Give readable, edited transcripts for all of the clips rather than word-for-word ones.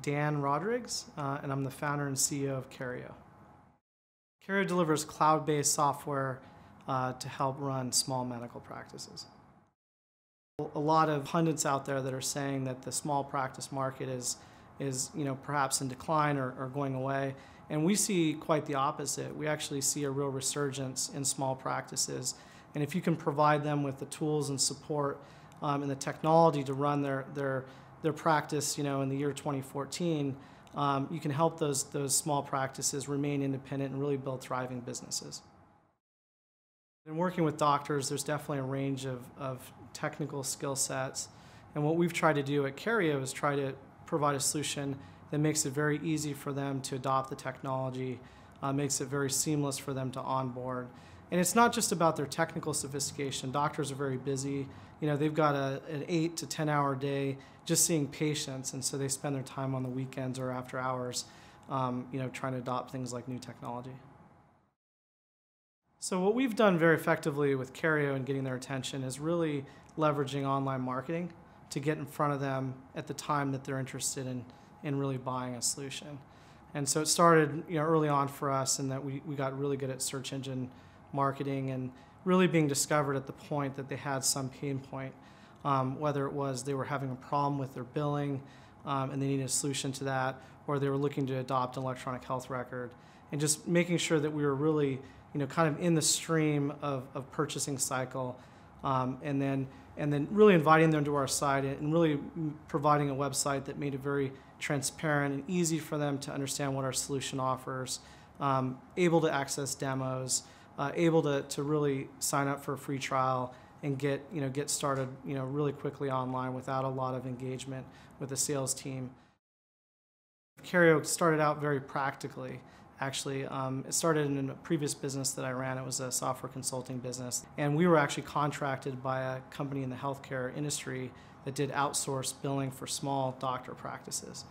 Dan Rodrigues, and I'm the founder and CEO of Kareo. Kareo delivers cloud-based software to help run small medical practices. A lot of pundits out there that are saying that the small practice market is perhaps in decline or going away, and we see quite the opposite. We actually see a real resurgence in small practices, and if you can provide them with the tools and support and the technology to run their practice, in the year 2014, you can help those small practices remain independent and really build thriving businesses. In working with doctors, there's definitely a range of technical skill sets, and what we've tried to do at Kareo is try to provide a solution that makes it very easy for them to adopt the technology, makes it very seamless for them to onboard. And it's not just about their technical sophistication. Doctors are very busy. They've got an 8 to 10 hour day just seeing patients, and so they spend their time on the weekends or after hours trying to adopt things like new technology. So what we've done very effectively with Kareo and getting their attention is really leveraging online marketing to get in front of them at the time that they're interested in really buying a solution. And so it started early on for us in that we got really good at search engine marketing and really being discovered at the point that they had some pain point, whether it was they were having a problem with their billing and they needed a solution to that, or they were looking to adopt an electronic health record, and just making sure that we were really kind of in the stream of purchasing cycle, and then really inviting them to our site and really providing a website that made it very transparent and easy for them to understand what our solution offers, able to access demos, able to really sign up for a free trial and get started really quickly online without a lot of engagement with the sales team. Kareo started out very practically. Actually, it started in a previous business that I ran. It was a software consulting business, and we were actually contracted by a company in the healthcare industry that did outsourced billing for small doctor practices.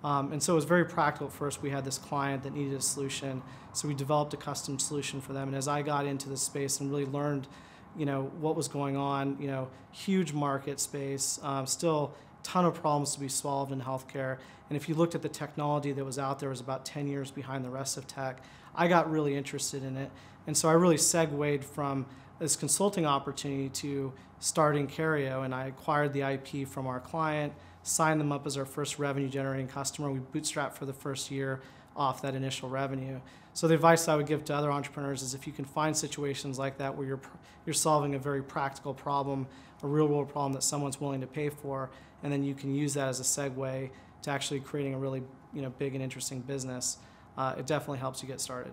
And so it was very practical for us. We had this client that needed a solution, so we developed a custom solution for them. And as I got into this space and really learned, what was going on, huge market space, still a ton of problems to be solved in healthcare. And if you looked at the technology that was out there, it was about 10 years behind the rest of tech. I got really interested in it, and so I really segued from this consulting opportunity to starting Kareo, and I acquired the IP from our client, signed them up as our first revenue generating customer. We bootstrapped for the first year off that initial revenue. So the advice I would give to other entrepreneurs is if you can find situations like that where you're solving a very practical problem, a real world problem that someone's willing to pay for, and then you can use that as a segue to actually creating a really big and interesting business, it definitely helps you get started.